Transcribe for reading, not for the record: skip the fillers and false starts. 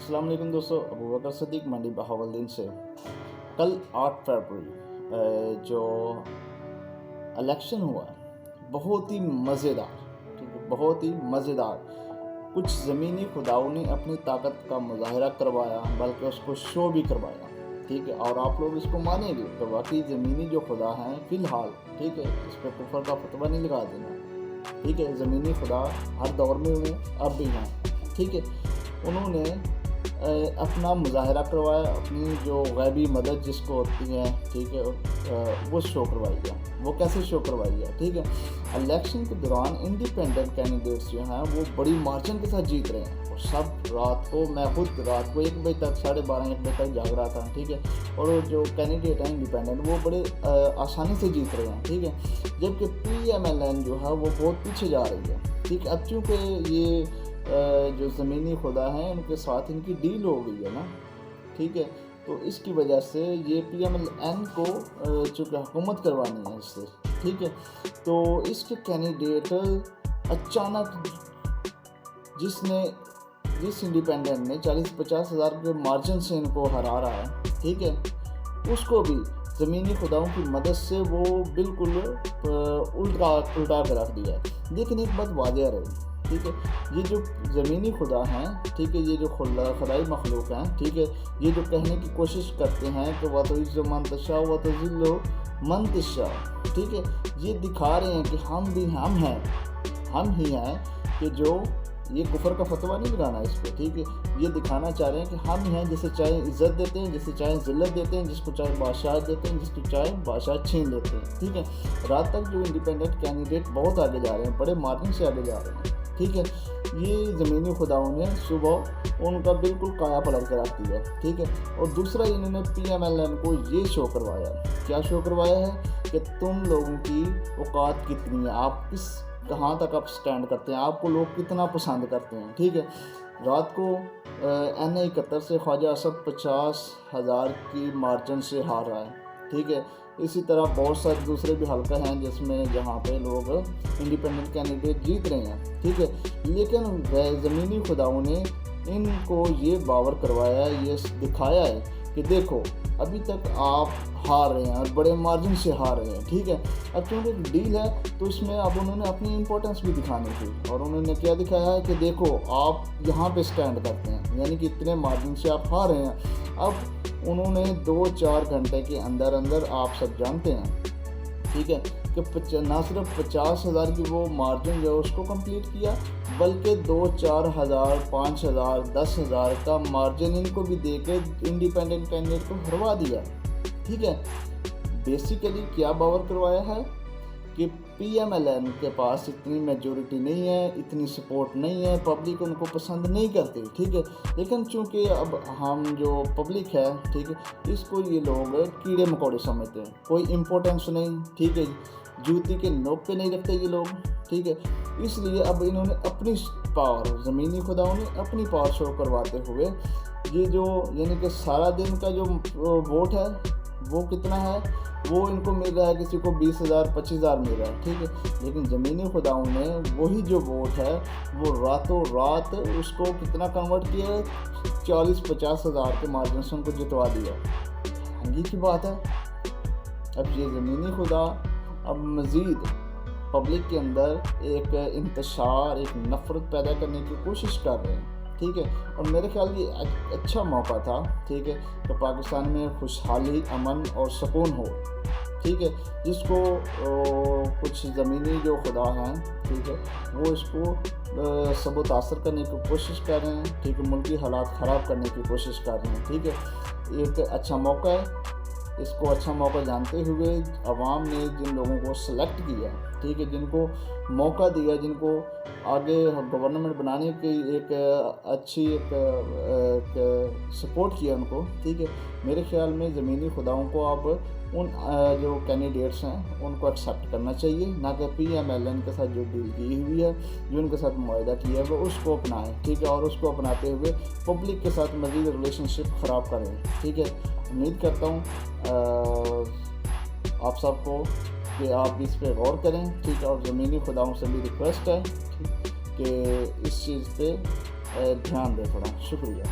अस्सलाम वालेकुम दोस्तों, अबू बकर सिद्दीक मंडी बहावलदीन से। कल 8 फरवरी जो इलेक्शन हुआ बहुत ही मज़ेदार, ठीक है, बहुत ही मज़ेदार। कुछ ज़मीनी खुदाओं ने अपनी ताकत का मुजाहरा करवाया, बल्कि उसको शो भी करवाया, ठीक है। और आप लोग इसको मानेंगे तो वाकई ज़मीनी जो खुदा हैं फ़िलहाल, ठीक है, इस पर कुफर का फतवा नहीं लगा देना, ठीक है। ज़मीनी खुदा हर दौर में हुए, अब भी हैं, ठीक है। उन्होंने अपना मुजाहरा करवाया, अपनी जो गैबी मदद जिसको होती है, ठीक है, वो शो करवाई है। वो कैसे शो करवाई है, ठीक है। इलेक्शन के दौरान इंडिपेंडेंट कैंडिडेट्स जो हैं वो बड़ी मार्जिन के साथ जीत रहे हैं। और सब रात को, मैं खुद रात को 1 बजे तक, 12:30 1 बजे तक जाग रहा था, ठीक है। और जो कैंडिडेट हैं इंडिपेंडेंट वो बड़े आसानी से जीत रहे हैं, ठीक है। जबकि PMLN जो है वो बहुत पीछे जा रही है, ठीक है। अब चूँकि ये जो ज़मीनी खुदा हैं उनके साथ इनकी डील हो गई है ना, ठीक है। तो इसकी वजह से ये PMLN को चूँकि हुकूमत करवानी है इससे, ठीक है। तो इसके कैंडिडेट अचानक जिस इंडिपेंडेंट ने 40-50 हज़ार के मार्जिन से इनको हरा रहा है, ठीक है, उसको भी ज़मीनी खुदाओं की मदद से वो बिल्कुल उल्टा कर रख दिया है। लेकिन एक बात वाज़ेह रही, ठीक है, ये जो ज़मीनी खुदा हैं, ठीक है, ये जो खुदाई मखलूक हैं, ठीक है, ये जो कहने की कोशिश करते हैं कि वह तो इज़्ज़ो मन तशा व तुज़िल्लु मन तशा, ठीक है, ये दिखा रहे हैं कि हम ही हैं कि जो ये कुफर का फतवा नहीं लगाना इस पर, ठीक है। ये दिखाना चाह रहे हैं कि हम हैं, जिसे चाहे इज़्ज़त देते हैं, जिसे चाहे ज़िल्लत देते हैं, जिसको चाहे बादशाह देते हैं, जिसको चाहे बादशाह छीन लेते हैं, ठीक है। रात तक जो इंडिपेंडेंट कैंडिडेट बहुत आगे जा रहे हैं, बड़े मार्जिन से आगे जा रहे हैं, ठीक है। ये ज़मीनी खुदाओं ने सुबह उनका बिल्कुल काया पलट कर रख दिया, ठीक है। और दूसरा इन्होंने PMLN को ये शो करवाया, क्या शो करवाया है कि तुम लोगों की औकात कितनी है, आप कहाँ तक आप स्टैंड करते हैं, आपको लोग कितना पसंद करते हैं, ठीक है। रात को NA71 से ख्वाजा असद 50,000 की मार्जिन से हार रहा है, ठीक है। इसी तरह बहुत सारे दूसरे भी हल्का हैं जिसमें जहाँ पे लोग इंडिपेंडेंट कैंडिडेट जीत रहे हैं, ठीक है। लेकिन ज़मीनी खुदाओं ने इनको ये बावर करवाया, ये दिखाया है कि देखो अभी तक आप हार रहे हैं और बड़े मार्जिन से हार रहे हैं, ठीक है। अब क्योंकि डील है तो इसमें अब उन्होंने अपनी इंपॉर्टेंस भी दिखानी थी, और उन्होंने क्या दिखाया है कि देखो आप यहाँ पे स्टैंड करते हैं, यानी कि इतने मार्जिन से आप हार रहे हैं। अब उन्होंने 2-4 घंटे के अंदर आप सब जानते हैं, ठीक है, कि ना सिर्फ 50,000 की वो मार्जिन जो है उसको कंप्लीट किया, बल्कि 2-4 हज़ार, 5 हज़ार, 10 हज़ार का मार्जिन इनको भी देकर इंडिपेंडेंट कैंडिडेट को हरवा दिया, ठीक है। बेसिकली क्या बावर करवाया है कि PMLN के पास इतनी मेजॉरिटी नहीं है, इतनी सपोर्ट नहीं है, पब्लिक उनको पसंद नहीं करती, ठीक है। लेकिन चूँकि अब हम जो पब्लिक है, ठीक है, इसको ये लोग कीड़े मकोड़े समझते हैं, कोई इम्पोर्टेंस नहीं, ठीक है, जूती के नोक पे नहीं रखते ये लोग, ठीक है। इसलिए अब इन्होंने अपनी पावर, ज़मीनी खुदाओं ने अपनी पावर शो करवाते हुए ये जो, यानी कि सारा दिन का जो वोट है वो कितना है, वो इनको मिल रहा है, किसी को 20,000 25,000 मिल रहा है, ठीक है। लेकिन ज़मीनी खुदाओं ने वही जो वोट है वो रातों रात उसको कितना कन्वर्ट किया, 40-50 हज़ार के मार्जिन से उनको जितवा दिया। हैरानगी की बात है। अब ये ज़मीनी खुदा अब मज़ीद पब्लिक के अंदर एक इंतशार, एक नफ़रत पैदा करने की कोशिश कर रहे हैं, ठीक है। और मेरे ख्याल ये अच्छा मौका था, ठीक है, कि पाकिस्तान में खुशहाली, अमन और सुकून हो, ठीक है। जिसको कुछ ज़मीनी जो खुदा हैं, ठीक है, वो इसको सबोतासर करने की कोशिश कर रहे हैं, ठीक है, मुल्की हालात ख़राब करने की कोशिश कर रहे हैं, ठीक है। एक अच्छा मौका है, इसको अच्छा मौका जानते हुए अवाम ने जिन लोगों को सेलेक्ट किया, ठीक है, जिनको मौका दिया, जिनको आगे गवर्नमेंट बनाने की एक अच्छी एक सपोर्ट किया उनको, ठीक है। मेरे ख्याल में ज़मीनी खुदाओं को अब उन जो कैंडिडेट्स हैं उनको एक्सेप्ट करना चाहिए, ना कि PMLN के साथ जो डील की हुई है, जो उनके साथ मुआहदा किया है, वो उसको अपनाएं, ठीक है। और उसको अपनाते हुए पब्लिक के साथ मज़ीद रिलेशनशिप ख़राब करें, ठीक है। उम्मीद करता हूँ आप सबको कि आप इस पे गौर करें, ठीक है। और ज़मीनी खुदाओं से भी रिक्वेस्ट है, ठीक, कि इस चीज़ पे ध्यान दें थोड़ा। शुक्रिया।